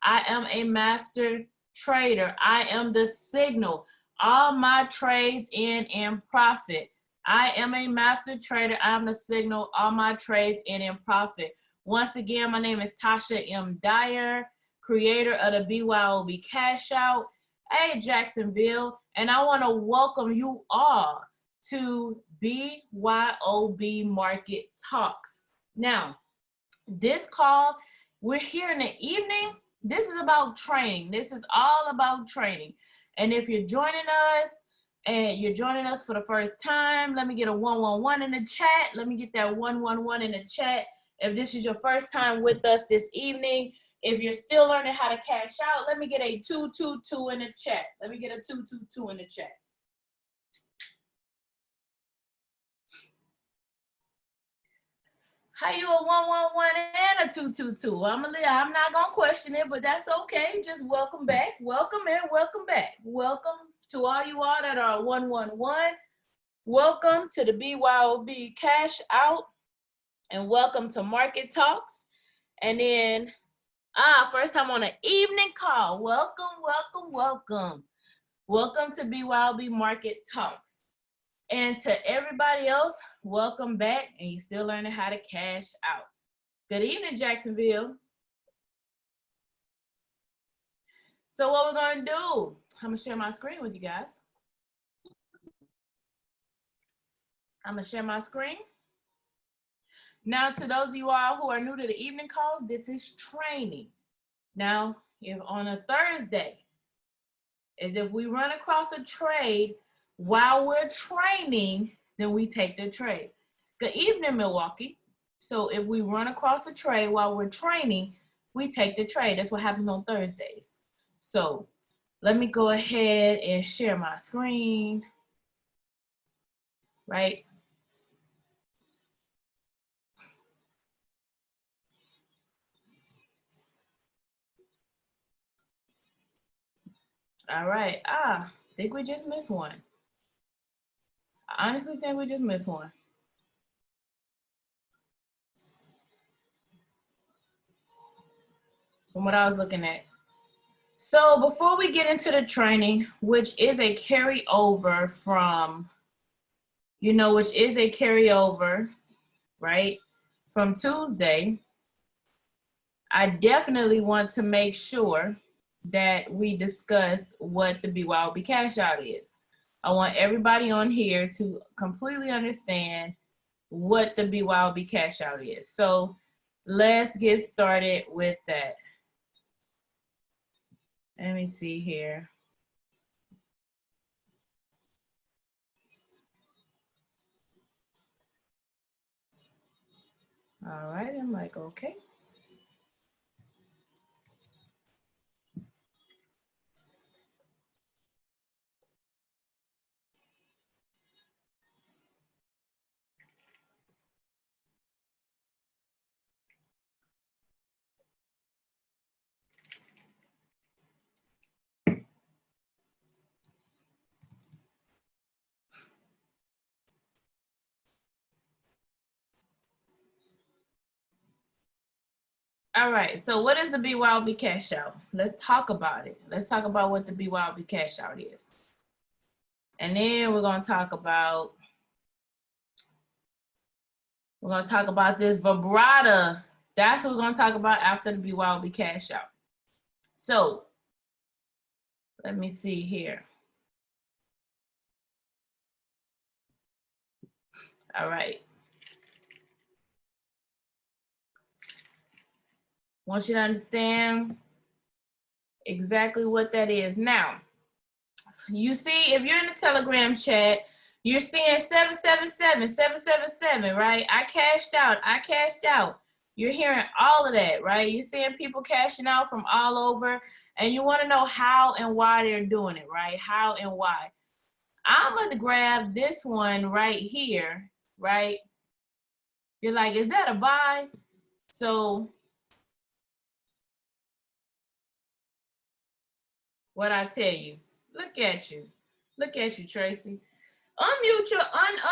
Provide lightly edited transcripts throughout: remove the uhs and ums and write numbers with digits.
I am a master trader. I am the signal. All my trades end in profit. I am a master trader. I'm the signal. All my trades end in profit. Once again, my name is Tasha M. Dyer, creator of the BYOB Cashout. Hey, Jacksonville, and I want to welcome you all to BYOB Market Talks. Now, this call, we're here in the evening. This is about training. This is all about training. And if you're joining us and you're joining us for the first time, let me get a 111 in the chat. Let me get that 111 in the chat. If this is your first time with us this evening, if you're still learning how to cash out, let me get a 222 in the chat. Let me get a 222 in the chat. How you a 111 and a 222? I'm not gonna question it, but that's okay. Just welcome back, welcome and welcome back. Welcome to all you all that are 111. Welcome to the BYOB Cash Out, and welcome to Market Talks. And then, first time on an evening call. Welcome, welcome, welcome. Welcome to BYOB Market Talks. And to everybody else, welcome back, and you're still learning how to cash out. Good evening, Jacksonville. So what we're gonna do, I'm gonna share my screen with you guys. I'm gonna share my screen. Now, to those of you all who are new to the evening calls, this is training. Now, if on a Thursday, is if we run across a trade while we're training, then we take the trade. Good evening, Milwaukee. So if we run across a trade while we're training, we take the trade. That's what happens on Thursdays. So let me go ahead and share my screen, right? All right, I think we just missed one. I honestly think we just missed one. From what I was looking at. So before we get into the training, which is a carryover from, which is a carryover, right, from Tuesday, I definitely want to make sure that we discuss what the BYOB cash out is. I want everybody on here to completely understand what the BYOB cash out is. So let's get started with that. Let me see here. All right, I'm like, okay. All right, so what is the BYOB cash out? Let's talk about it. Let's talk about what the BYOB cash out is. And then we're gonna talk about this Virbrata. That's what we're gonna talk about after the BYOB cash out. So let me see here. All right. Want you to understand exactly what that is. Now, you see, if you're in the Telegram chat, you're seeing 777, 777, right? I cashed out. You're hearing all of that, right? You're seeing people cashing out from all over, and you want to know how and why they're doing it, right? How and why. I'm going to grab this one right here, right? You're like, is that a buy? So what I tell you, look at you, Tracy. Unmute your,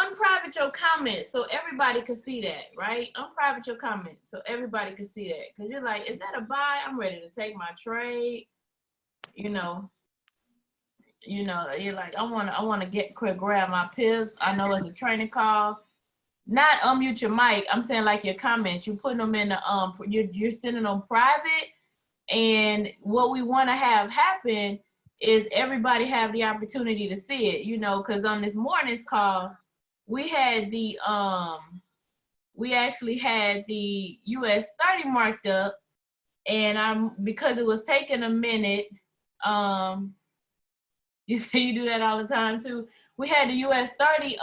unprivate your comments so everybody can see that, right? Unprivate your comments so everybody can see that. Cause you're like, is that a buy? I'm ready to take my trade. You know, you're like, I wanna get quick grab my pips. I know it's a training call. Not unmute your mic. I'm saying like your comments. You're putting them in the you're sending them private. And what we want to have happen is everybody have the opportunity to see it, you know, because on this morning's call, we had the we actually had the US 30 marked up, and because it was taking a minute, you say you do that all the time too. We had the US 30,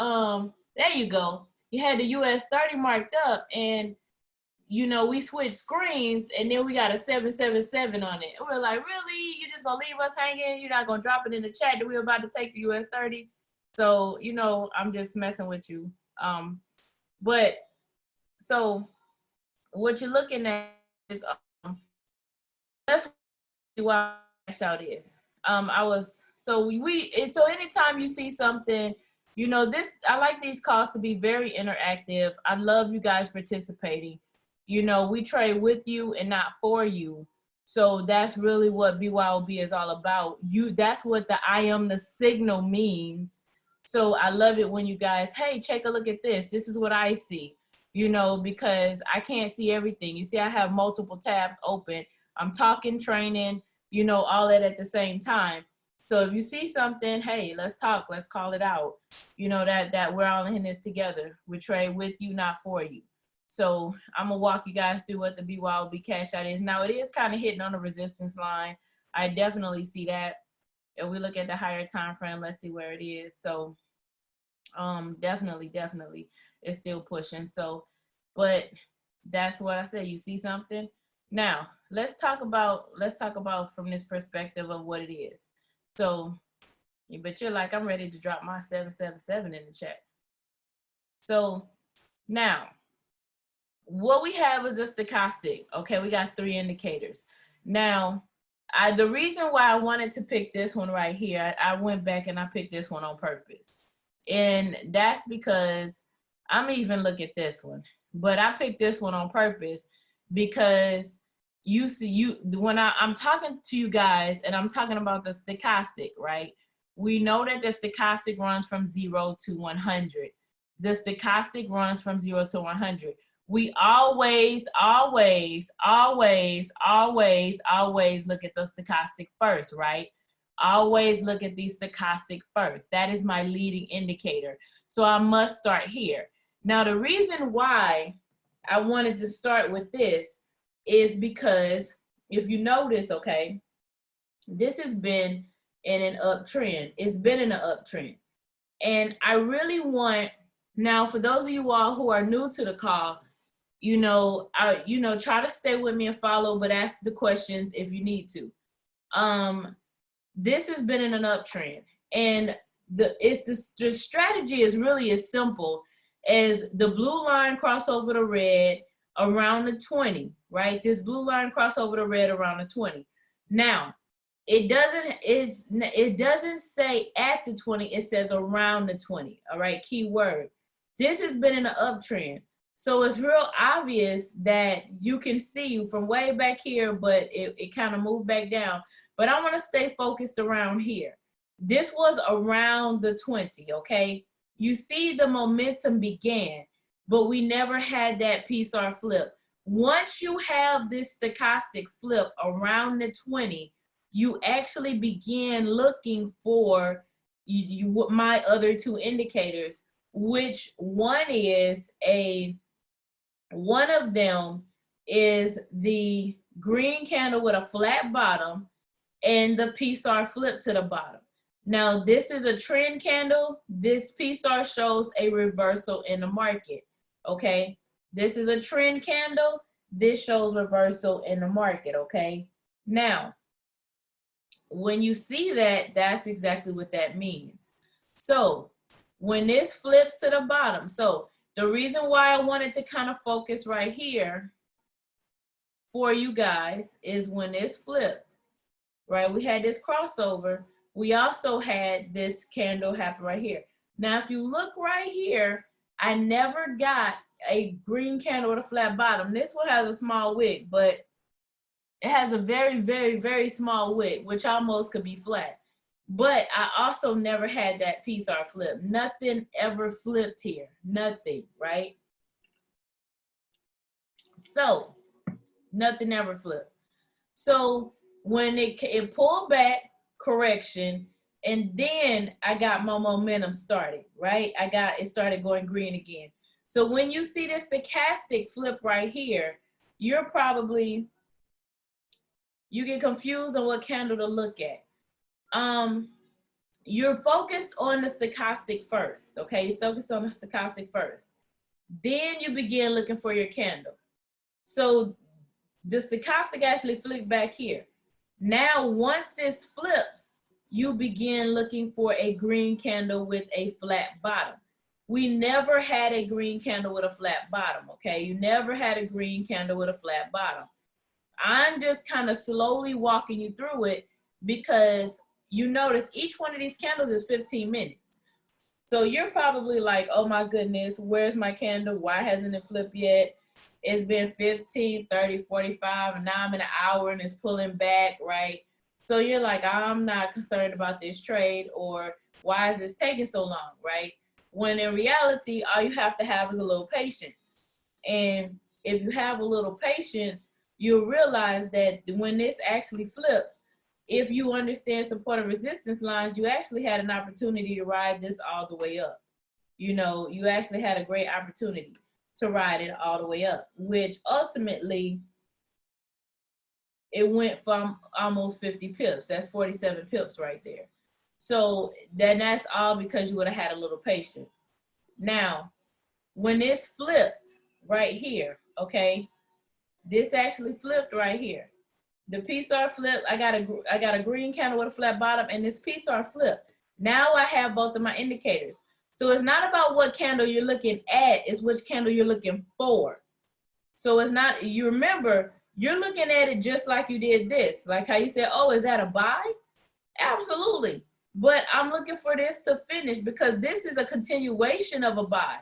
there you go. You had the US 30 marked up, and you know, we switched screens, and then we got a 777 on it. We're like, really? You just gonna leave us hanging? You're not gonna drop it in the chat that we're about to take the US 30? So, you know, I'm just messing with you. But so what you're looking at is that's what Cashout is. So anytime you see something, you know, I like these calls to be very interactive. I love you guys participating. You know, we trade with you and not for you. So that's really what BYOB is all about. That's what the I am the signal means. So I love it when you guys, hey, take a look at this. This is what I see, you know, because I can't see everything. You see, I have multiple tabs open. I'm talking, training, you know, all that at the same time. So if you see something, hey, let's talk, let's call it out. You know, that we're all in this together. We trade with you, not for you. So I'm gonna walk you guys through what the BYOB cash out is. Now it is kind of hitting on the resistance line. I definitely see that. If we look at the higher time frame, let's see where it is. So definitely it's still pushing. So, but that's what I said. You see something? Now let's talk about from this perspective of what it is. So, but you're like, I'm ready to drop my 777 in the chat. So now what we have is a stochastic. Okay, we got 3 indicators. Now, the reason why I wanted to pick this one right here, I went back and I picked this one on purpose. And that's because I'm even look at this one, but I picked this one on purpose because you see, when I'm talking to you guys and I'm talking about the stochastic, right? We know that the stochastic runs from 0 to 100. The stochastic runs from 0 to 100. We always look at the stochastic first, right? Always look at the stochastic first. That is my leading indicator. So I must start here. Now, the reason why I wanted to start with this is because if you notice, okay, this has been in an uptrend. It's been in an uptrend. And I really want, now for those of you all who are new to the call, you know, try to stay with me and follow, but ask the questions if you need to. This has been in an uptrend, and the strategy is really as simple as the blue line cross over the red around the 20, right? This blue line cross over the red around the 20. Now, it doesn't say at the 20, it says around the 20, all right? Key word. This has been in an uptrend. So it's real obvious that you can see from way back here, but it kind of moved back down. But I want to stay focused around here. This was around the 20, okay? You see the momentum began, but we never had that PSR flip. Once you have this stochastic flip around the 20, you actually begin looking for my other 2 indicators, which one of them is the green candle with a flat bottom and the PSR flip to the bottom. Now, this is a trend candle. This PSR shows a reversal in the market, okay? This is a trend candle. This shows reversal in the market, okay? Now, when you see that, that's exactly what that means. So when this flips to the bottom, so the reason why I wanted to kind of focus right here for you guys is when this flipped, right? We had this crossover. We also had this candle happen right here. Now, if you look right here, I never got a green candle with a flat bottom. This one has a small wick, but it has a very, very, very small wick, which almost could be flat. But I also never had that PSR flip. Nothing ever flipped here. Nothing, right? So nothing ever flipped. So when it pulled back, correction, and then I got my momentum started, right? It started going green again. So when you see this stochastic flip right here, you get confused on what candle to look at. You're focused on the stochastic first, okay? You're focused on the stochastic first. Then you begin looking for your candle. So the stochastic actually flipped back here. Now, once this flips, you begin looking for a green candle with a flat bottom. We never had a green candle with a flat bottom, okay? You never had a green candle with a flat bottom. I'm just kind of slowly walking you through it because you notice each one of these candles is 15 minutes. So you're probably like, oh my goodness, where's my candle? Why hasn't it flipped yet? It's been 15, 30, 45, and now I'm in an hour and it's pulling back, right? So you're like, I'm not concerned about this trade, or why is this taking so long, right? When in reality, all you have to have is a little patience. And if you have a little patience, you'll realize that when this actually flips, if you understand support and resistance lines, you actually had an opportunity to ride this all the way up. You know, you actually had a great opportunity to ride it all the way up, which ultimately it went from almost 50 pips. That's 47 pips right there. So then that's all because you would have had a little patience. Now, when this flipped right here, okay, this actually flipped right here. The PSR flip, I got a green candle with a flat bottom, and this PSR flip. Now I have both of my indicators. So it's not about what candle you're looking at, it's which candle you're looking for. So it's not, you remember, you're looking at it just like you did this. Like how you said, oh, is that a buy? Absolutely. But I'm looking for this to finish because this is a continuation of a buy.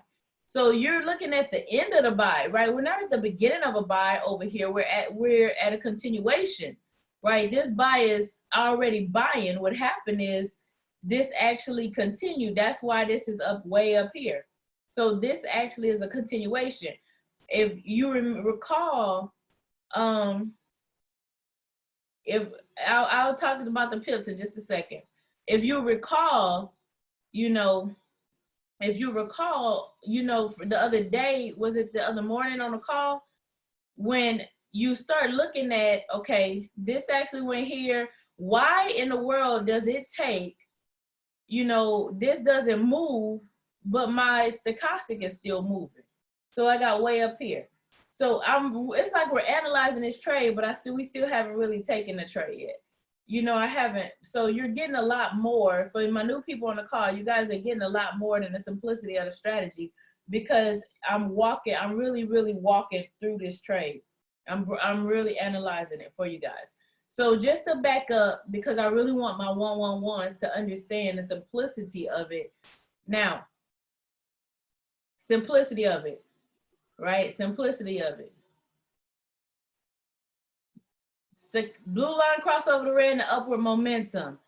So you're looking at the end of the buy, right? We're not at the beginning of a buy over here. We're at a continuation, right? This buy is already buying. What happened is this actually continued. That's why this is up way up here. So this actually is a continuation. If you recall, if I'll talk about the pips in just a second. If you recall, for the other day, was it the other morning on the call, when you start looking at, okay, this actually went here. Why in the world does it take, this doesn't move, but my stochastic is still moving? So I got way up here. So it's like we're analyzing this trade, but we still haven't really taken the trade yet. I haven't. So you're getting a lot more. For my new people on the call, you guys are getting a lot more than the simplicity of the strategy, because I'm really, really walking through this trade. I'm really analyzing it for you guys. So just to back up, because I really want my 111s to understand the simplicity of it. Now, simplicity of it, right? Simplicity of it. The blue line cross over the red and the upward momentum.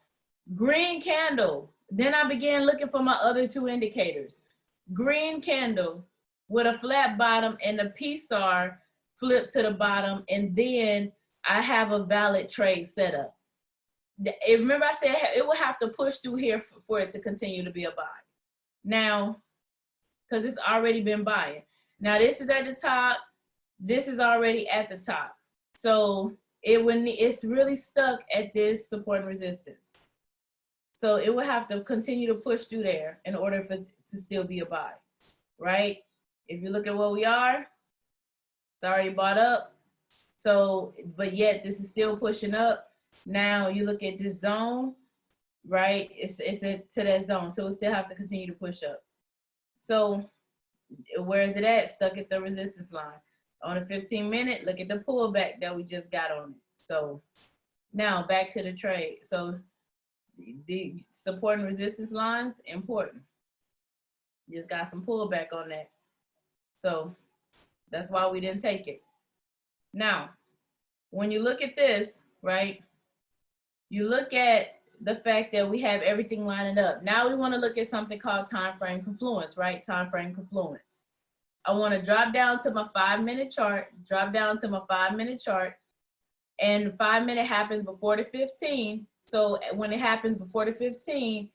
Green candle. Then I began looking for my other two indicators. Green candle with a flat bottom and the PSR flip to the bottom, and then I have a valid trade setup. Remember I said it will have to push through here for it to continue to be a buy. Now, because it's already been buying. Now this is at the top. This is already at the top. So it's really stuck at this support and resistance. So it will have to continue to push through there in order for it to still be a buy, right? If you look at where we are, it's already bought up. So, but yet this is still pushing up. Now you look at this zone, right? It's to that zone. So we still have to continue to push up. So where is it at? Stuck at the resistance line. On a 15-minute, look at the pullback that we just got on it. So now back to the trade. So the support and resistance lines, important. Just got some pullback on that. So that's why we didn't take it. Now, when you look at this, right, you look at the fact that we have everything lining up. Now we want to look at something called time frame confluence, right? Time frame confluence. I want to drop down to my 5-minute chart, and 5-minute happens before the 15. So when it happens before the 15,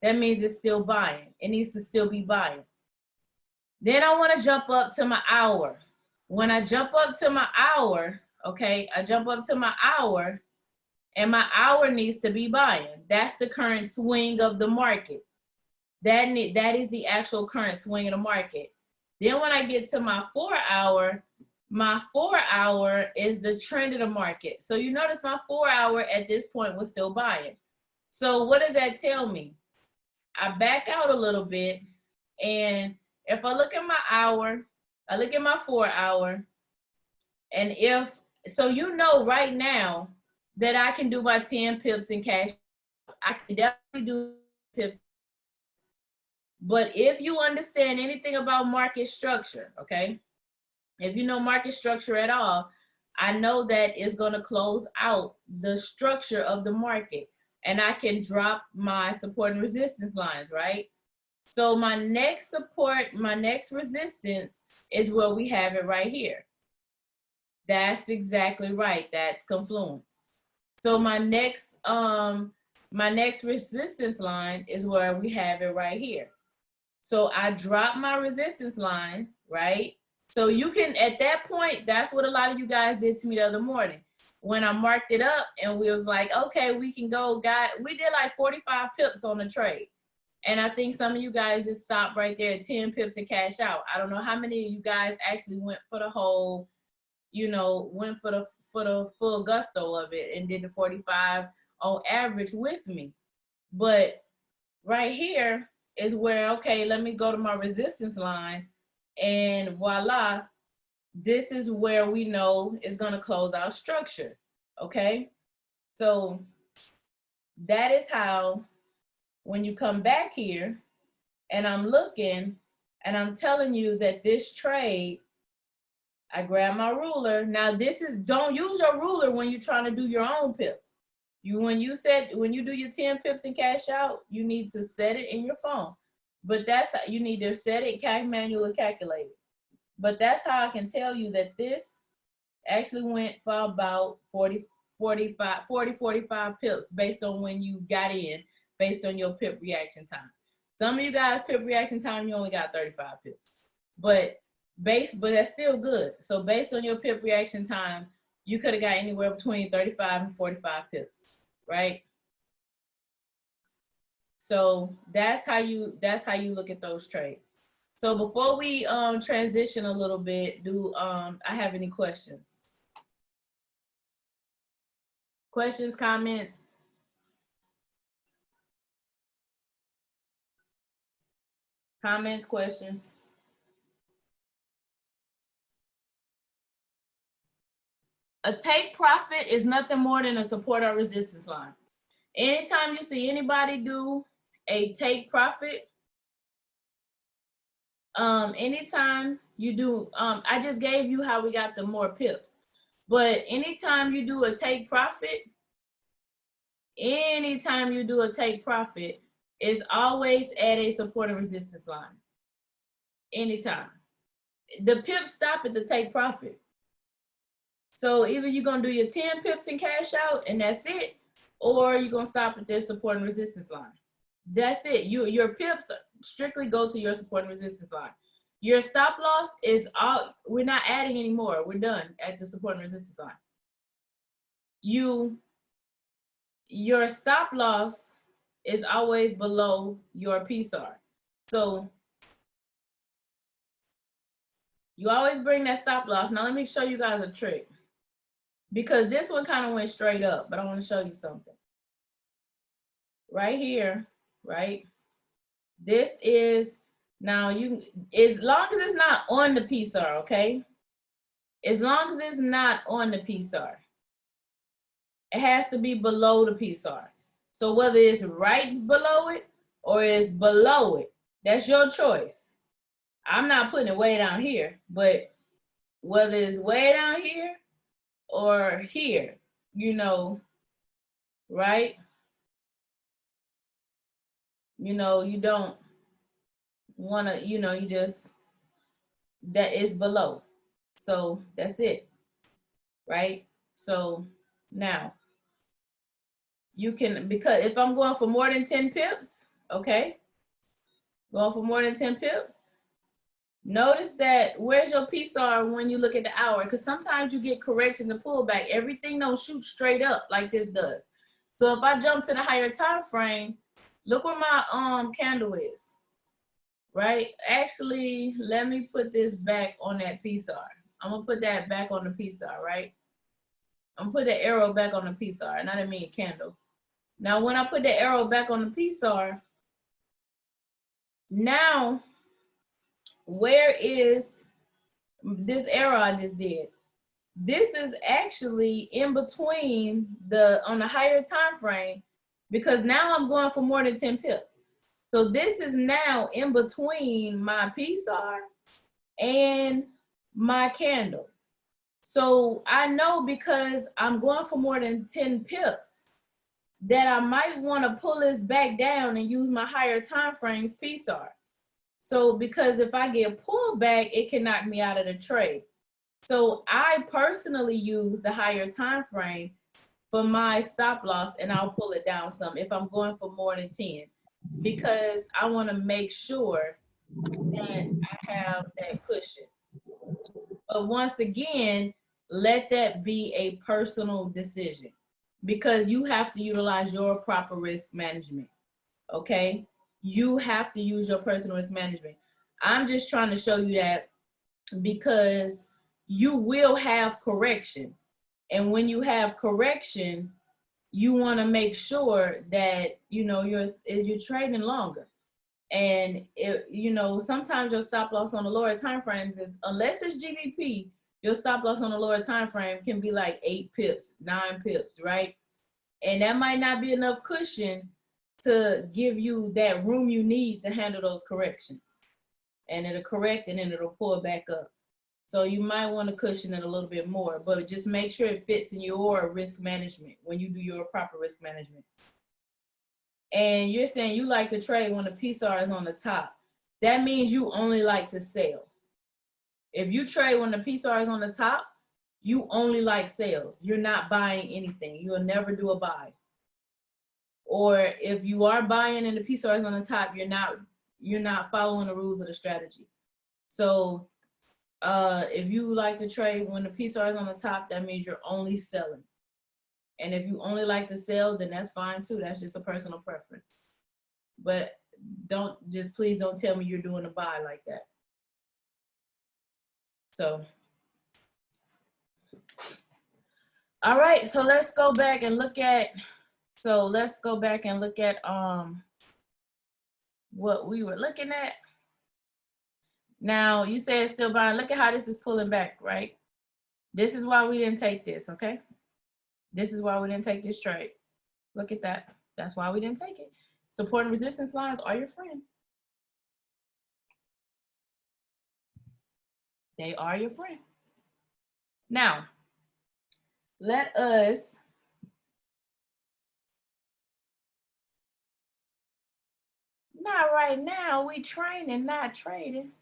that means it's still buying. It needs to still be buying. Then I want to jump up to my hour. When I jump up to my hour, okay, I jump up to my hour, and my hour needs to be buying. That's the current swing of the market. That is the actual current swing of the market. Then when I get to my 4-hour is the trend of the market. So you notice my 4-hour at this point was still buying. So what does that tell me? I back out a little bit, and if I look at my hour, I look at my 4-hour, and so you know right now that I can do my 10 pips in cash. I can definitely do pips. But if you understand anything about market structure, okay, if you know market structure at all, I know that it's going to close out the structure of the market, and I can drop my support and resistance lines, right? So my next support, my next resistance is where we have it right here. That's exactly right. That's confluence. So my next resistance line is where we have it right here. So I drop my resistance line, right? So you can, at that point, that's what a lot of you guys did to me the other morning. When I marked it up and we was like, okay, we can go, we did like 45 pips on the trade. And I think some of you guys just stopped right there at 10 pips and cash out. I don't know how many of you guys actually went for the whole, went for the full gusto of it and did the 45 on average with me. But right here is where, okay, let me go to my resistance line, and voila, this is where we know it's going to close our structure. Okay, so that is how, when you come back here and I'm looking and I'm telling you that this trade, I grab my ruler. Now this is, don't use your ruler when you're trying to do your own pips. When you do your 10 pips and cash out, you need to set it in your phone. But that's how you need to set it, manually calculate it. But that's how I can tell you that this actually went for about 40, 45 pips based on when you got in, based on your pip reaction time. Some of you guys pip reaction time, you only got 35 pips. But that's still good. So based on your pip reaction time, you could have got anywhere between 35 and 45 pips, right? So that's how you look at those trades. So before we transition a little bit, do I have any questions? Questions, comments? Comments, questions? A take profit is nothing more than a support or resistance line. Anytime you see anybody do a take profit, anytime you do, I just gave you how we got the more pips, but anytime you do a take profit, it's always at a support and resistance line. Anytime. The pips stop at the take profit. So either you're gonna do your 10 pips and cash out and that's it, or you're gonna stop at this support and resistance line. That's it. Your pips strictly go to your support and resistance line. Your stop loss is all, we're not adding anymore. We're done at the support and resistance line. Your stop loss is always below your PSAR. So you always bring that stop loss. Now let me show you guys a trick, because this one kind of went straight up, but I want to show you something. Right here, right? This is, now you, as long as it's not on the PSAR, okay? As long as it's not on the PSAR, it has to be below the PSAR. So whether it's right below it or it's below it, That's your choice. I'm not putting it way down here, but whether it's way down here or here, you know, right? You know, you don't want to, you know, you just, that is below. So that's it, right? So now you can, because if I'm going for more than 10 pips, okay, going for more than 10 pips, notice that where's your PSAR when you look at the hour? Because sometimes you get correction to pullback. Everything don't shoot straight up like this does. So if I jump to the higher time frame, look where my candle is, right? Actually, let me put this back on that PSAR. I'm gonna put that back on the PSAR, right? I'm gonna put the arrow back on the PSAR, and I didn't mean candle. Now, when I put the arrow back on the PSAR, now where is this arrow I just did? This is actually in between the, on the higher time frame, because now I'm going for more than 10 pips. So this is now in between my PSAR and my candle. So I know, because I'm going for more than 10 pips, that I might want to pull this back down and use my higher time frames PSAR. So because if I get pulled back, it can knock me out of the trade. So I personally use the higher time frame for my stop loss, and I'll pull it down some if I'm going for more than 10, because I want to make sure that I have that cushion. But once again, let that be a personal decision, because you have to utilize your proper risk management. Okay, you have to use your personal risk management. I'm just trying to show you that, because you will have correction, and when you have correction, you want to make sure that you know you're trading longer. And it, you know, sometimes your stop loss on the lower time frames is, unless it's GBP, your stop loss on the lower time frame can be like 8 pips, 9 pips, right? And that might not be enough cushion to give you that room you need to handle those corrections. And it'll correct and then it'll pull back up. So you might want to cushion it a little bit more, but just make sure it fits in your risk management when you do your proper risk management. And you're saying you like to trade when the PSAR is on the top. That means you only like to sell. If you trade when the PSAR is on the top, you only like sales. You're not buying anything. You'll never do a buy. Or if you are buying and the PSAR is on the top, you're not following the rules of the strategy. So if you like to trade when the PSAR is on the top, that means you're only selling. And if you only like to sell, then that's fine too. That's just a personal preference. But please don't tell me you're doing a buy like that. So, all right, so let's go back and look at, what we were looking at. Now, you said still buying. Look at how this is pulling back, right? This is why we didn't take this, okay? This is why we didn't take this trade. Look at that. That's why we didn't take it. Support and resistance lines are your friend. They are your friend. Now, let us not right now. We training, not trading.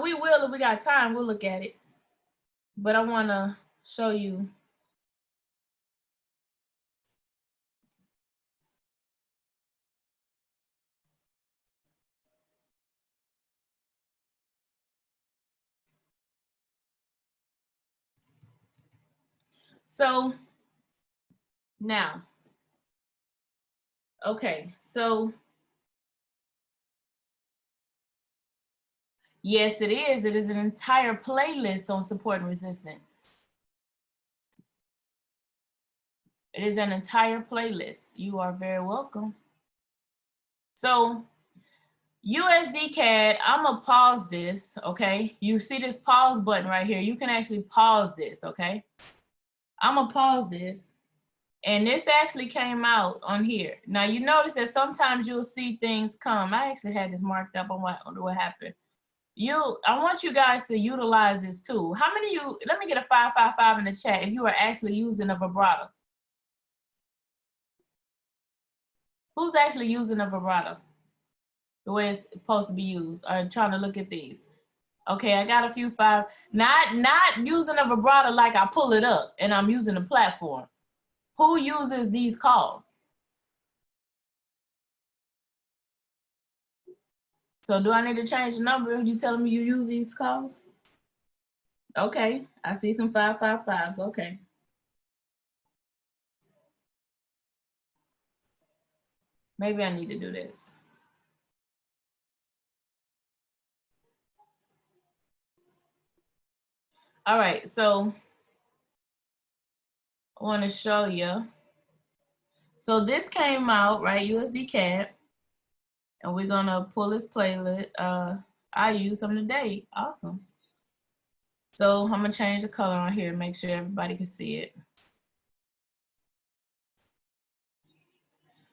We will, if we got time, we'll look at it. But I want to show you. So now, okay, so yes, it is. It is an entire playlist on support and resistance. It is an entire playlist. You are very welcome. So USD CAD, I'm gonna pause this, okay? You see this pause button right here. You can actually pause this, okay? I'm gonna pause this, And this actually came out on here. Now you notice that sometimes you'll see things come. I actually had this marked up on what happened. I want you guys to utilize this tool. How many of you, let me get a 555 in the chat if you are actually using a Virbrata. Who's actually using a Virbrata the way it's supposed to be used, or trying to look at these? Okay, I got a few five. Not using a Virbrata like I pull it up and I'm using a platform. Who uses these calls? So do I need to change the number? You telling me you use these calls? Okay, I see some 555s. Okay. Maybe I need to do this. All right, so I want to show you. So this came out, right? USD CAD. And we're gonna pull this playlist. I use them today. Awesome. So I'm gonna change the color on here, make sure everybody can see it.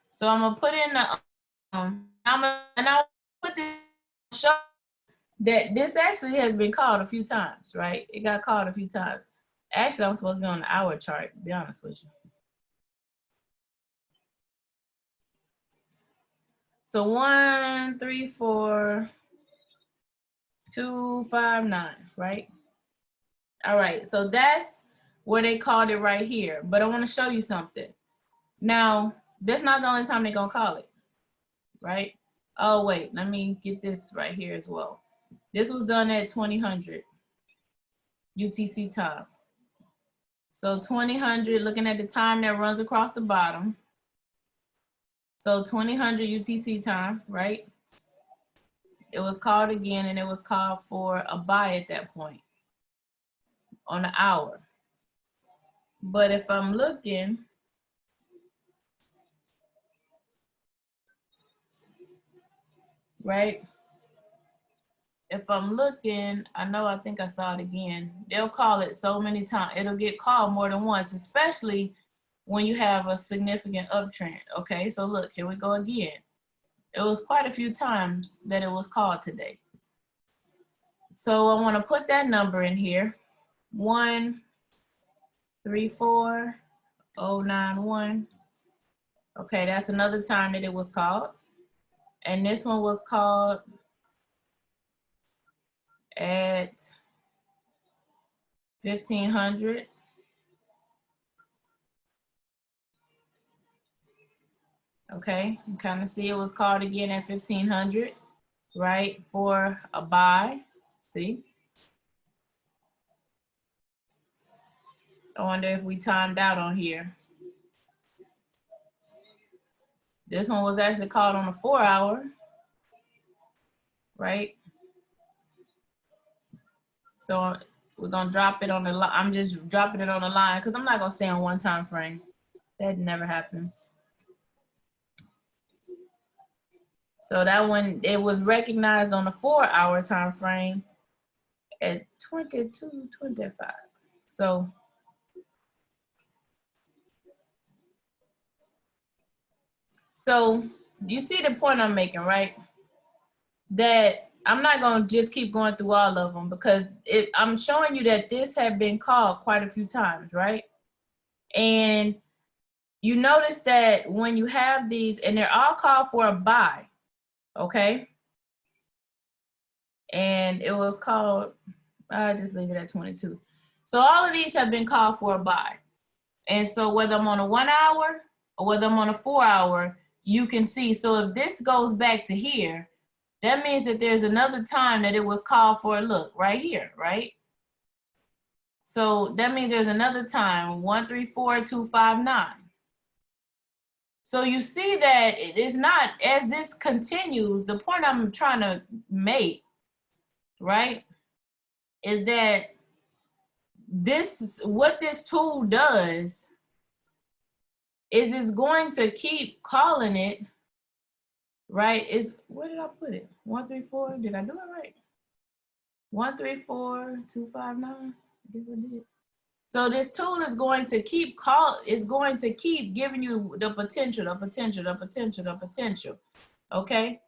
So I'm gonna put in the I'll put this show that this actually has been called a few times, right? It got called a few times. Actually, I'm supposed to be on the hour chart, to be honest with you. So 1, 3, 4, 2, 5, 9, right? All right, so that's where they called it right here. But I want to show you something. Now, that's not the only time they're gonna call it, right? Oh wait, let me get this right here as well. This was done at 2000 UTC time. So 2000, looking at the time that runs across the bottom. So 2000 UTC time, right? It was called again, and it was called for a buy at that point on the hour. But if I'm looking, right? If I'm looking, I think I saw it again. They'll call it so many times. It'll get called more than once, especially when you have a significant uptrend. Okay, so look, here we go again. It was quite a few times that it was called today. So I want to put that number in here. 134091. Okay, that's another time that it was called. And this one was called at 1500. Okay, you kind of see it was called again at 1500, right? For a buy. See? I wonder if we timed out on here. This one was actually called on a 4-hour, right? So we're gonna drop it on the line. I'm just dropping it on the line because I'm not gonna stay on one time frame. That never happens. So that one, it was recognized on the 4-hour time frame at 22.25. So you see the point I'm making, right? That I'm not gonna just keep going through all of them because I'm showing you that this had been called quite a few times, right? And you notice that when you have these, and they're all called for a buy, okay? And it was called, I'll just leave it at 22. So all of these have been called for a buy. And so whether I'm on a 1-hour or whether I'm on a 4-hour, you can see. So if this goes back to here, that means that there's another time that it was called for a look right here, right? So that means there's another time, 134259. So you see that it's not, as this continues, the point I'm trying to make, right, is that what this tool does is it's going to keep calling it, right? Where did I put it? 134, did I do it right? 134259, I guess I did. So this tool is going to keep giving you the potential, the potential, the potential, the potential. Okay.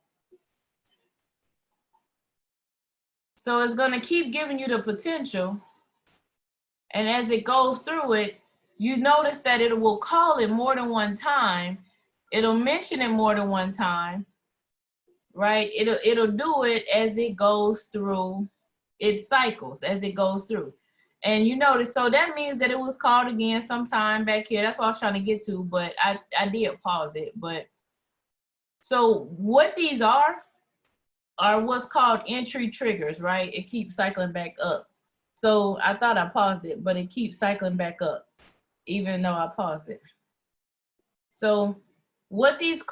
So it's going to keep giving you the potential. And as it goes through it, you notice that it will call it more than one time. It'll mention it more than one time, right? It'll do it as it goes through its cycles, as it goes through. And you notice, so that means that it was called again sometime back here. That's what I was trying to get to, but I did pause it. But so what these are what's called entry triggers, right? It keeps cycling back up. So I thought I paused it, but it keeps cycling back up, even though I paused it. So what these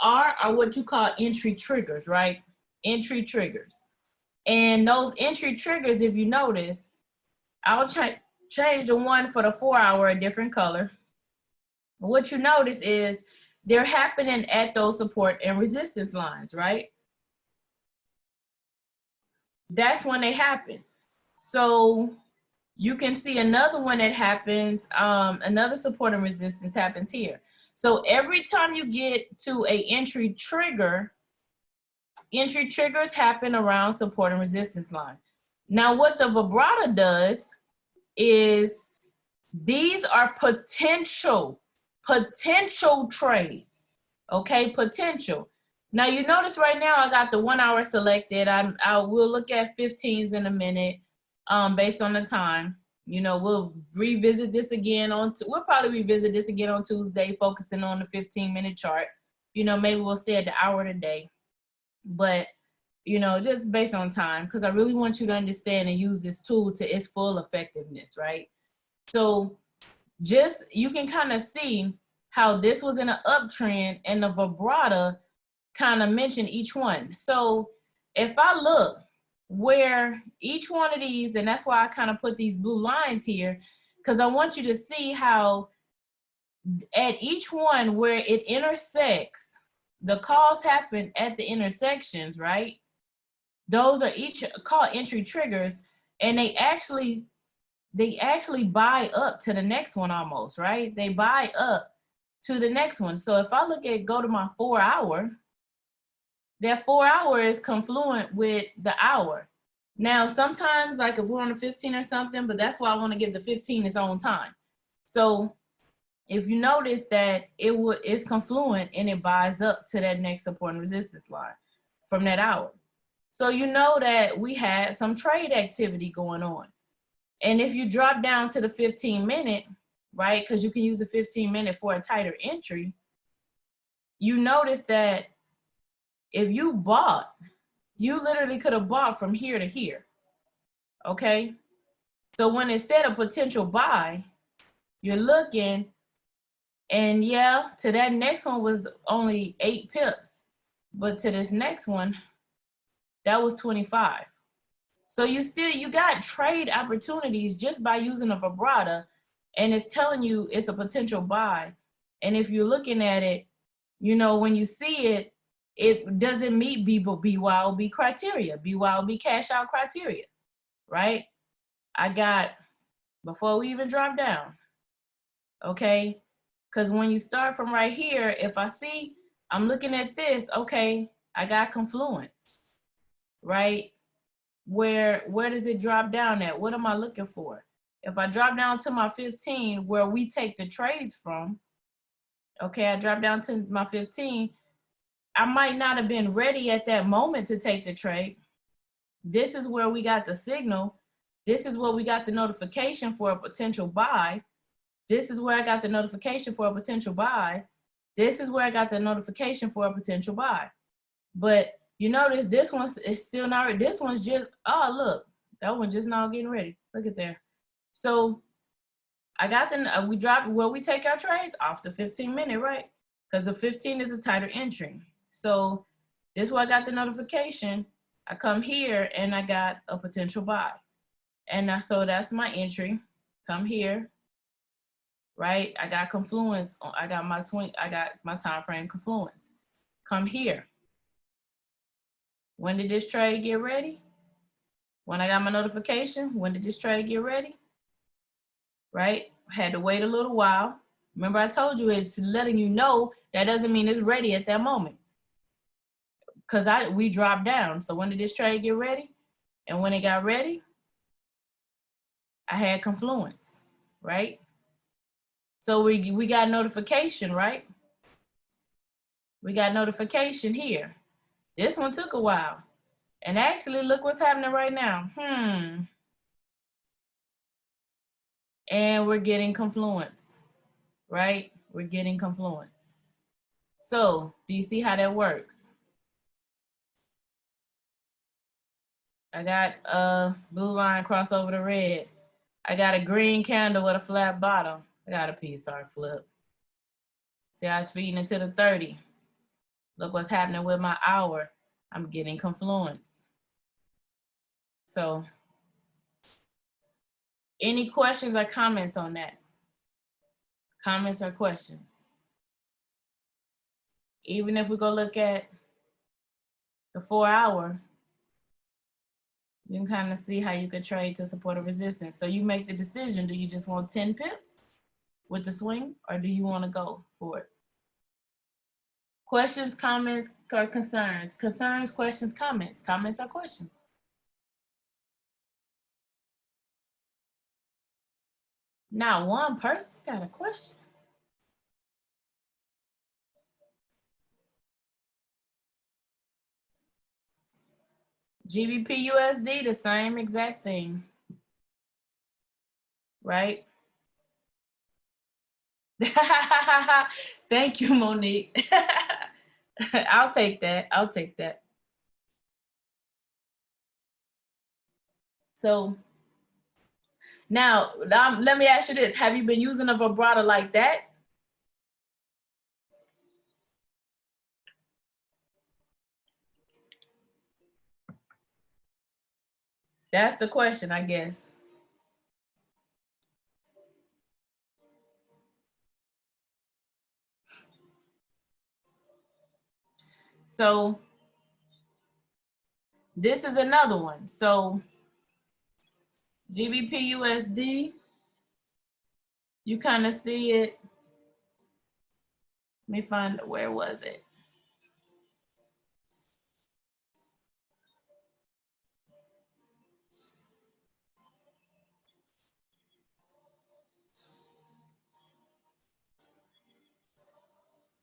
are what you call entry triggers, right? Entry triggers. And those entry triggers, if you notice, I'll change the one for the 4 hour a different color. What you notice is they're happening at those support and resistance lines, right? That's when they happen. So you can see another one that happens, another support and resistance happens here. So every time you get to a entry triggers happen around support and resistance line. Now what the Virbrata does is these are potential trades, okay, potential. Now you notice right now I got the 1 hour selected. I will look at 15s in a minute, based on the time. You know, we'll revisit this again we'll probably revisit this again on Tuesday, focusing on the 15-minute chart. You know, maybe we'll stay at the hour today, but you know, just based on time, because I really want you to understand and use this tool to its full effectiveness, right? So just, you can kind of see how this was in an uptrend and the Virbrata kind of mentioned each one. So if I look where each one of these, and that's why I kind of put these blue lines here, because I want you to see how at each one where it intersects, the calls happen at the intersections, right? Those are each called entry triggers, and they actually buy up to the next one almost, right? They buy up to the next one. So if I go to my 4 hour, that 4 hour is confluent with the hour. Now, sometimes like if we're on a 15 or something, but that's why I want to give the 15 its own time. So if you notice that it's confluent and it buys up to that next support and resistance line from that hour. So you know that we had some trade activity going on. And if you drop down to the 15-minute, right, because you can use the 15-minute for a tighter entry, you notice that if you bought, you literally could have bought from here to here, okay? So when it said a potential buy, you're looking, and yeah, to that next one was only 8 pips, but to this next one, that was 25. So you got trade opportunities just by using a Virbrata, and it's telling you it's a potential buy. And if you're looking at it, you know, when you see it, it doesn't meet BYOB criteria, BYOB cash out criteria, right? I got, before we even drop down, okay? Because when you start from right here, if I see, I'm looking at this, okay, I got confluence, right? Where does it drop down at? What am I looking for? If I drop down to my 15, where we take the trades from, okay, I drop down to my 15, I might not have been ready at that moment to take the trade. This is where we got the signal. This is where we got the notification for a potential buy. This is where I got the notification for a potential buy. This is where I got the notification for a potential buy. But you notice this one is still not, this one's just, oh, look, that one just now getting ready. Look at there. So I got we dropped where we take our trades off the 15-minute, right? Because the 15 is a tighter entry. So this is where I got the notification. I come here and I got a potential buy. And so that's my entry. Come here, right? I got confluence. I got my swing. I got my time frame confluence. Come here. When did this trade get ready? When I got my notification. When did this trade get ready? right? Had to wait a little while. Remember I told you it's letting you know that doesn't mean it's ready at that moment. Because we dropped down. So when did this trade get ready? And when it got ready, I had confluence, right? So we got notification, right? We got notification here. This one took a while. And actually, look what's happening right now. And we're getting confluence, right? We're getting confluence. So do you see how that works? I got a blue line cross over the red. I got a green candle with a flat bottom. I got a PSR flip. See how it's feeding into the 30. Look what's happening with my hour. I'm getting confluence. So any questions or comments on that? Comments or questions? Even if we go look at the 4 hour, you can kind of see how you could trade to support a resistance. So you make the decision, do you just want 10 pips with the swing or do you want to go for it? Questions, comments, or concerns? Concerns, questions, comments. Comments or questions? Now one person got a question. GBP USD, the same exact thing, right? Thank you, Monique. I'll take that. I'll take that. So now let me ask you this. Have you been using a Virbrata like that? That's the question, I guess. So this is another one. So GBP USD, you kind of see it. Let me find, where was it?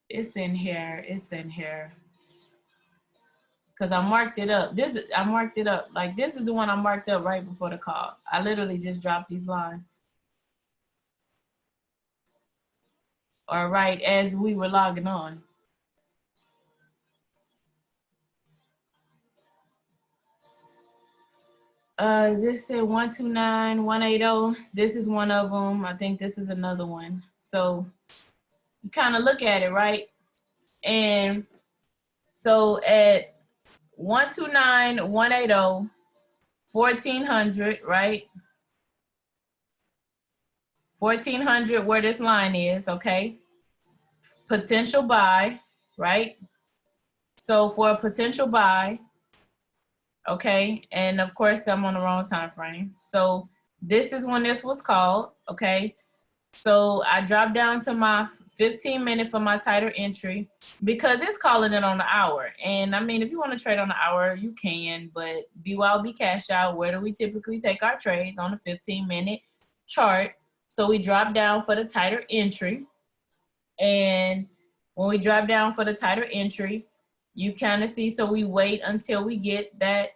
It's in here. It's in here. Because I marked it up. I marked it up. Like, this is the one I marked up right before the call. I literally just dropped these lines. Or right as we were logging on. This said 129, 180. This is one of them. I think this is another one. So you kind of look at it, right? And so at 129, 180, 1400, right? 1400 where this line is, okay? Potential buy, right? So for a potential buy, okay, and of course I'm on the wrong time frame. So this is when this was called, okay? So I dropped down to my 15-minute for my tighter entry because it's calling it on the hour. And I mean, if you want to trade on the hour, you can, but BYOB cash out, where do we typically take our trades? On the 15-minute chart. So we drop down for the tighter entry. And when we drop down for the tighter entry, you kind of see, so we wait until we get that,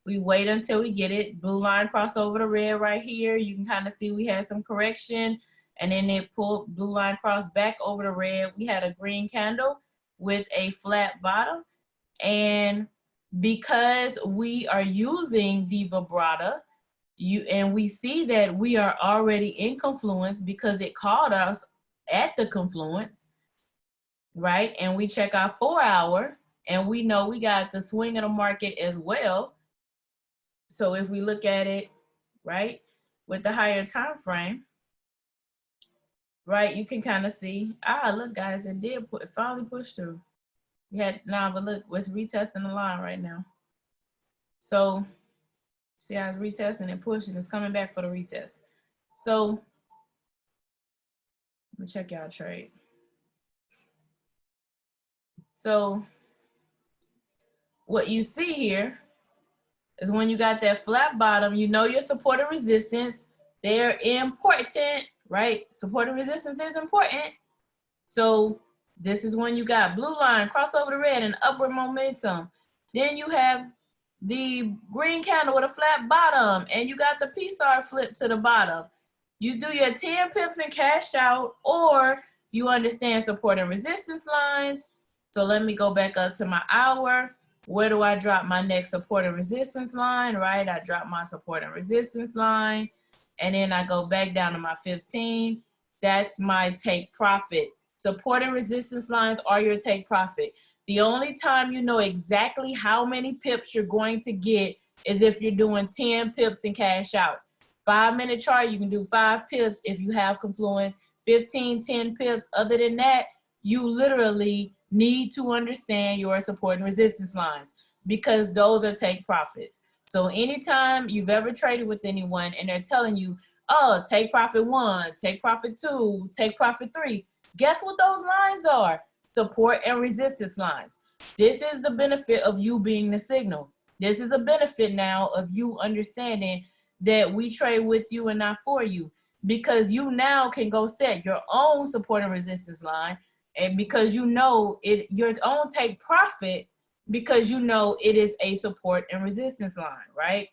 we wait until we get it. Blue line cross over the red right here. You can kind of see we had some correction and then it pulled blue line cross back over the red. We had a green candle with a flat bottom. And because we are using the Virbrata, and we see that we are already in confluence because it called us at the confluence, right? And we check our 4 hour and we know we got the swing of the market as well. So if we look at it, right, with the higher time frame, right, you can kind of see, look guys, it finally pushed through. We had, but look, it's retesting the line right now. So see how it's retesting and pushing, it's coming back for the retest. So let me check y'all trade. So what you see here is when you got that flat bottom, you know your support and resistance, they're important, right? Support and resistance is important. So this is when you got blue line, cross over the red, and upward momentum. Then you have the green candle with a flat bottom, and you got the PSAR flip to the bottom. You do your 10 pips and cash out, or you understand support and resistance lines. So let me go back up to my hour. Where do I drop my next support and resistance line, right? I drop my support and resistance line, and then I go back down to my 15. That's my take profit. Support and resistance lines are your take profit. The only time you know exactly how many pips you're going to get is if you're doing 10 pips and cash out. 5-minute chart, you can do 5 pips if you have confluence, 15, 10 pips. Other than that, you literally need to understand your support and resistance lines because those are take profits. So anytime you've ever traded with anyone and they're telling you, oh, take profit 1, take profit 2, take profit 3, guess what those lines are? Support and resistance lines. This is the benefit of you being the signal. This is a benefit now of you understanding that we trade with you and not for you, because you now can go set your own support and resistance line, and because you know it, your own take profit, because you know it is a support and resistance line, right?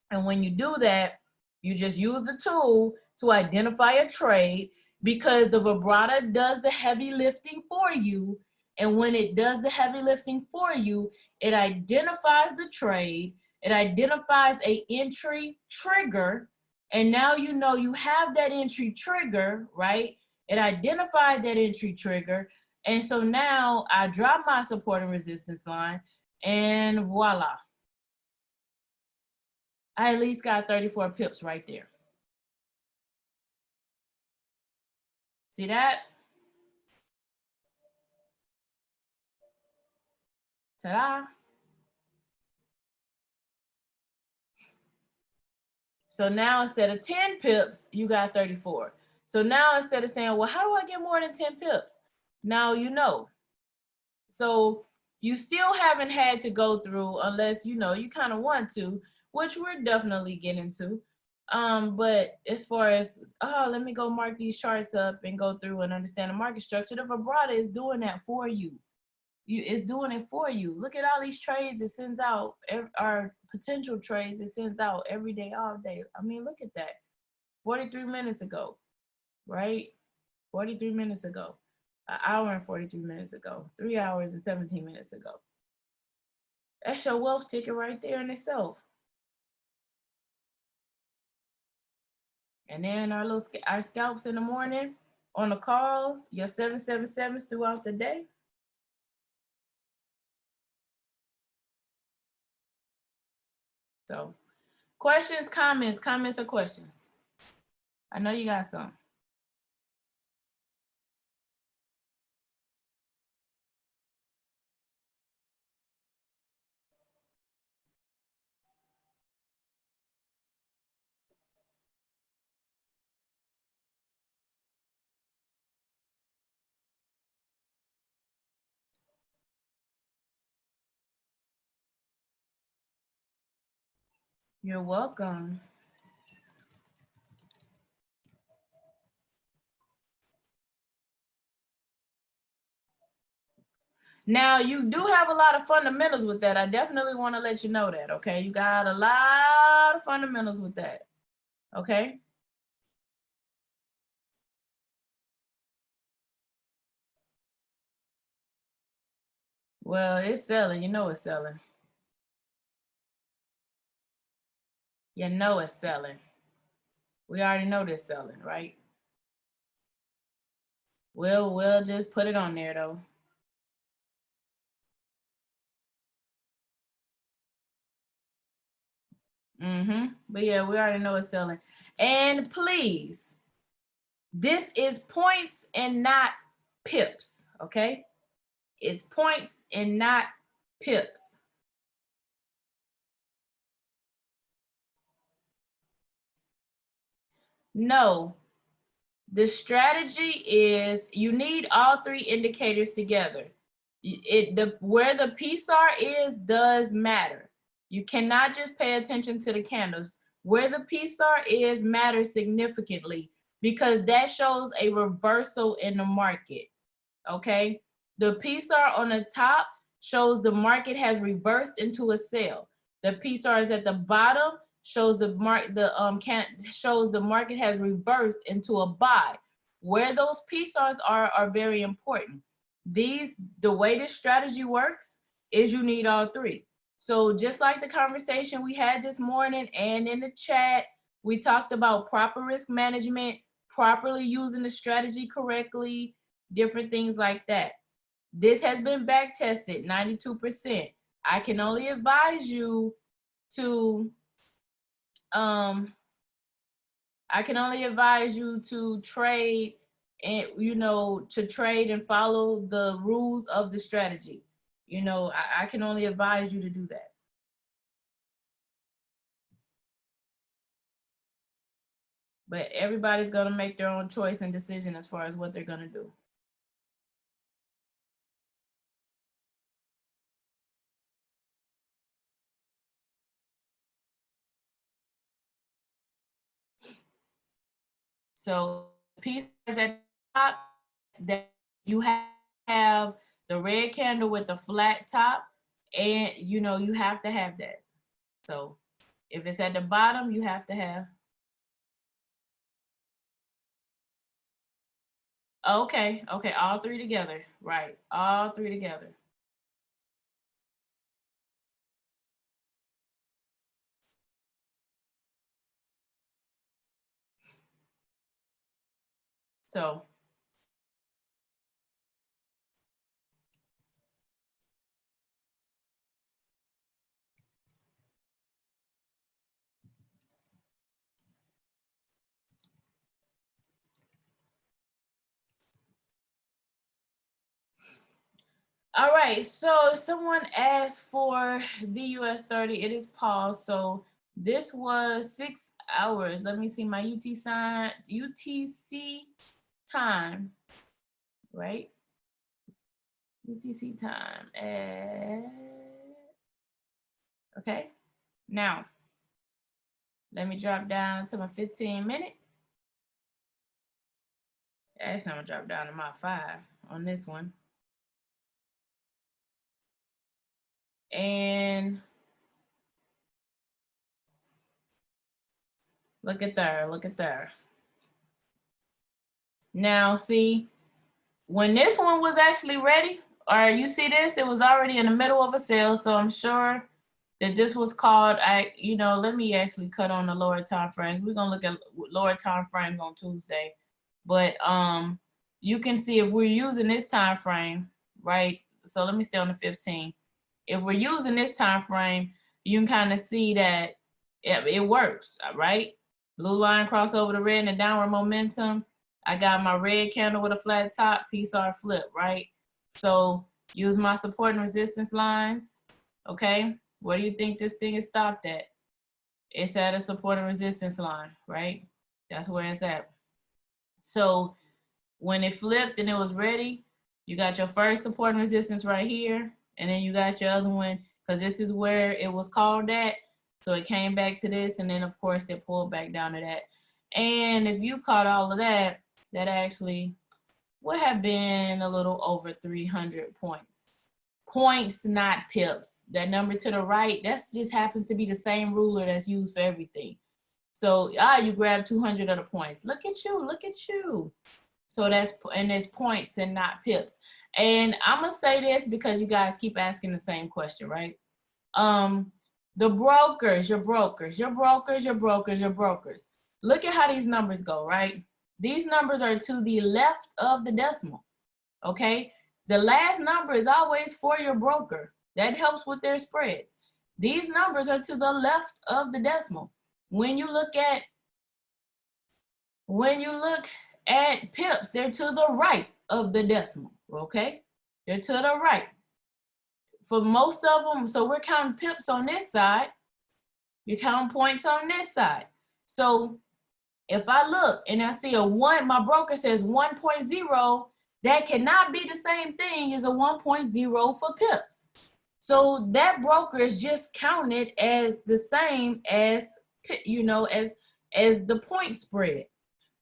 And when you do that, you just use the tool to identify a trade, because the Virbrata does the heavy lifting for you. And when it does the heavy lifting for you, it identifies the trade, it identifies a entry trigger, and now you know you have that entry trigger, right? It identified that entry trigger, and so now I drop my support and resistance line, and voila. I at least got 34 pips right there. See that? Ta-da. So now instead of 10 pips, you got 34. So now instead of saying, well, how do I get more than 10 pips? Now you know. So you still haven't had to go through, unless you know you kind of want to, which we're definitely getting to. But as far as, oh, let me go mark these charts up and go through and understand the market structure, the Virbrata is doing that for you. It's doing it for you. Look at all these trades it sends out, our potential trades it sends out every day, all day. I mean, look at that. 43 minutes ago, right? 43 minutes ago, an hour and 43 minutes ago, 3 hours and 17 minutes ago. That's your wealth ticket right there in itself. And then our scalps in the morning on the calls, your 777s throughout the day. So questions, comments or questions? I know you got some. You're welcome. Now, you do have a lot of fundamentals with that. I definitely want to let you know that, okay? You got a lot of fundamentals with that, okay? Well, it's selling. You know it's selling. You know it's selling. We already know this selling, right? We'll just put it on there, though. But yeah, we already know it's selling. And please, this is points and not pips, okay? It's points and not pips. No. The strategy is you need all three indicators together. Where the PSAR is does matter. You cannot just pay attention to the candles. Where the PSAR is matters significantly because that shows a reversal in the market. Okay, the PSAR on the top shows the market has reversed into a sell. The PSAR is at the bottom, shows the market has reversed into a buy. Where those PSARs are very important. The way this strategy works is you need all three. So just like the conversation we had this morning and in the chat, we talked about proper risk management, properly using the strategy correctly, different things like that. This has been back tested 92%. I can only advise you to trade and to trade and follow the rules of the strategy. I can only advise you to do that. But everybody's going to make their own choice and decision as far as what they're going to do. So piece at the top, that you have the red candle with the flat top, and you have to have that. So if it's at the bottom, you have to have. Okay, all three together, right? All three together. So all right, so someone asked for the US 30. It is paused. So this was 6 hours. Let me see my UTC time, right? UTC time. Okay, now let me drop down to my 15-minute. Actually, I'm gonna drop down to my 5 on this one. And look at there, look at there. Now, see, when this one was actually ready, or you see this, it was already in the middle of a sale. So I'm sure that this was called, let me actually cut on the lower time frames. We're gonna look at lower time frames on Tuesday. But you can see if we're using this time frame, right? So let me stay on the 15. If we're using this time frame, you can kind of see that it works, right? Blue line cross over the red and the downward momentum. I got my red candle with a flat top, PSAR flip, right? So use my support and resistance lines, okay? Where do you think this thing is stopped at? It's at a support and resistance line, right? That's where it's at. So when it flipped and it was ready, you got your first support and resistance right here, and then you got your other one, because this is where it was called at. So it came back to this, and then of course it pulled back down to that. And if you caught all of that, that actually would have been a little over 300 points. Points, not pips. That number to the right, that just happens to be the same ruler that's used for everything. So you grab 200 of the points. Look at you, look at you. So there's points and not pips. And I'm gonna say this because you guys keep asking the same question, right? The brokers, your brokers. Look at how these numbers go, right? These numbers are to the left of the decimal, okay? The last number is always for your broker. That helps with their spreads. These numbers are to the left of the decimal. When you look at pips, they're to the right of the decimal, okay? They're to the right. For most of them, so we're counting pips on this side. You're counting points on this side. So If I look and I see a 1, my broker says 1.0, that cannot be the same thing as a 1.0 for pips. So that broker is just counted as the same as, you know, as the point spread.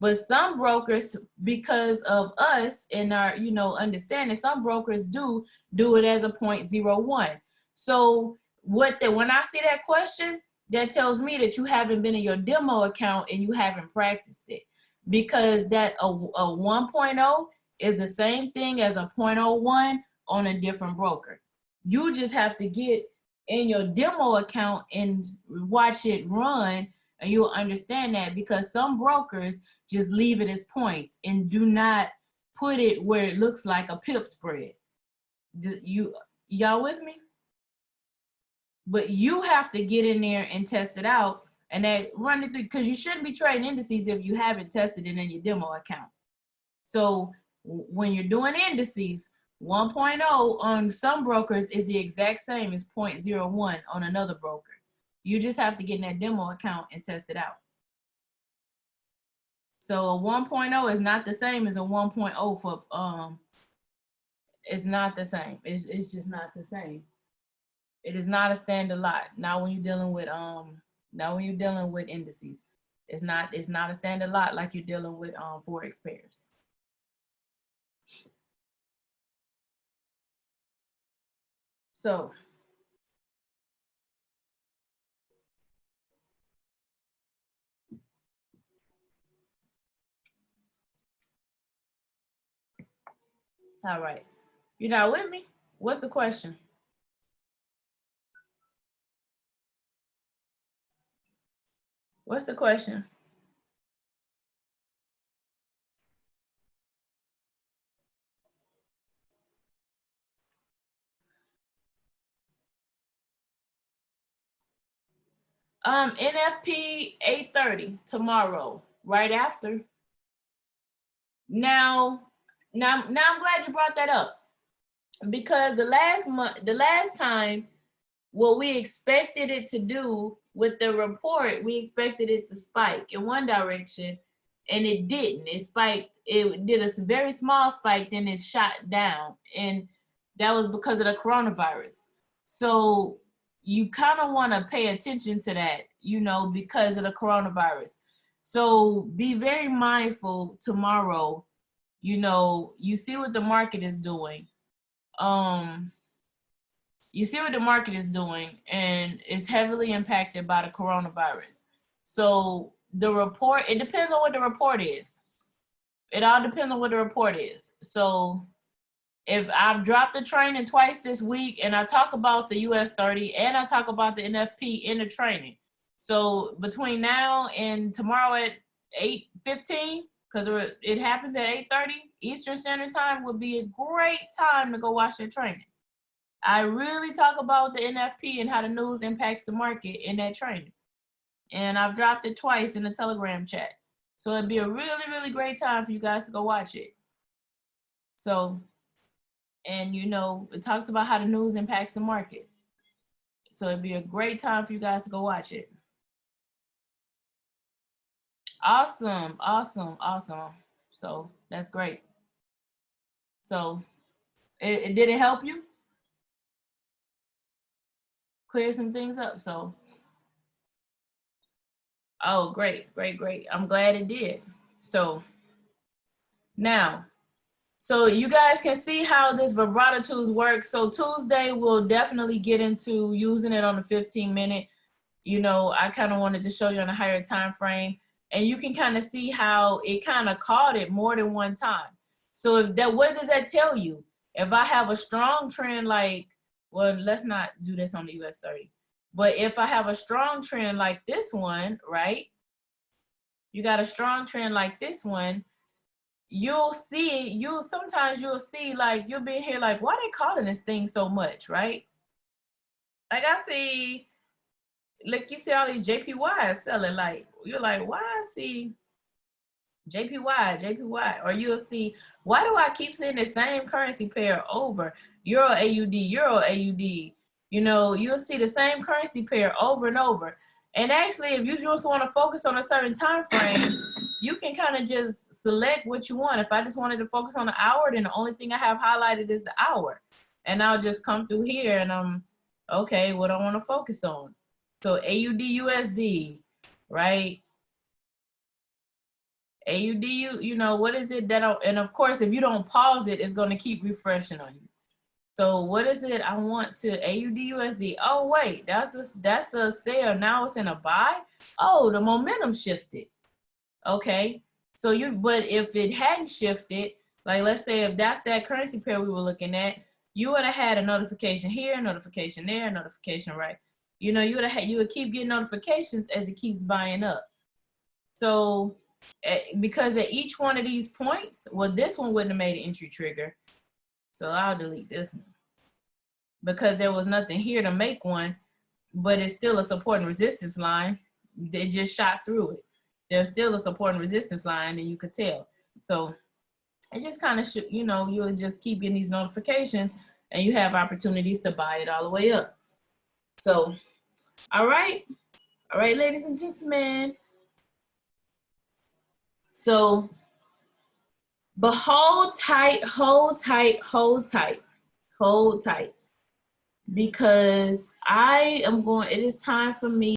But some brokers, because of us and our, you know, understanding, some brokers do it as a 0.01. So when I see that question, that tells me that you haven't been in your demo account and you haven't practiced it, because that a 1.0 is the same thing as a 0.01 on a different broker. You just have to get in your demo account and watch it run, and you'll understand that, because some brokers just leave it as points and do not put it where it looks like a pip spread. Y'all with me? But you have to get in there and test it out and then run it through, because you shouldn't be trading indices if you haven't tested it in your demo account. So when you're doing indices, 1.0 on some brokers is the exact same as 0.01 on another broker. You just have to get in that demo account and test it out. So a 1.0 is not the same as a 1.0 for, it's not the same. It's just not the same. It is not a standard lot. Not when you're dealing with indices. It's not a standard lot like you're dealing with Forex pairs. So all right. You're not with me? What's the question? What's the question? NFP 8:30 tomorrow, right after. Now I'm glad you brought that up, because the last time, what we expected it to do with the report, we expected it to spike in one direction, and it didn't. It spiked, it did a very small spike, then it shot down, and that was because of the coronavirus. So you kind of want to pay attention to that, you know, because of the coronavirus. So be very mindful tomorrow. You know, you see what the market is doing. You see what the market is doing, and it's heavily impacted by the coronavirus. So the report, it depends on what the report is. It all depends on what the report is. So if I've dropped the training twice this week, and I talk about the US 30 and I talk about the NFP in the training. So between now and tomorrow at 8:15, because it happens at 8:30 Eastern Standard Time, would be a great time to go watch that training. I really talk about the NFP and how the news impacts the market in that training. And I've dropped it twice in the Telegram chat. So it'd be a really, really great time for you guys to go watch it. So, and you know, it talks about how the news impacts the market. So it'd be a great time for you guys to go watch it. Awesome, awesome, awesome. So that's great. So did it help you clear some things up? So, oh, great, great, great. I'm glad it did. So now, so you guys can see how this Virbrata tools works. So Tuesday, we'll definitely get into using it on the 15-minute. You know, I kind of wanted to show you on a higher time frame, and you can kind of see how it kind of caught it more than one time. So if that, what does that tell you? If I have a strong trend like, well, let's not do this on the US 30, but if I have a strong trend like this one, right? You got a strong trend like this one, you'll see, sometimes you'll see, like, you'll be here like, why they calling this thing so much, right? Like I see, like you see all these JPYs selling, like, you're like, why I see JPY, or you'll see, why do I keep seeing the same currency pair over? Euro AUD, you know, you'll see the same currency pair over and over. And actually, if you just want to focus on a certain time frame, you can kind of just select what you want. If I just wanted to focus on the hour, then the only thing I have highlighted is the hour. And I'll just come through here and I'm, okay, what I want to focus on. So AUD USD, right? AUD, you know, what is it that, and of course, if you don't pause it, it's going to keep refreshing on you. So what is it I want to AUD USD? Oh, wait, that's a sell. Now it's in a buy. Oh, the momentum shifted. Okay. So but if it hadn't shifted, like let's say if that's that currency pair we were looking at, you would have had a notification here, notification there, notification right. You know, you would keep getting notifications as it keeps buying up. So because at each one of these points, well, this one wouldn't have made an entry trigger. So I'll delete this one because there was nothing here to make one, but it's still a support and resistance line. It just shot through it. There's still a support and resistance line, and you could tell. So it just kind of should, you know, you'll just keep getting these notifications and you have opportunities to buy it all the way up. So, all right, ladies and gentlemen. So, but hold tight, hold tight, hold tight, hold tight, because it is time for me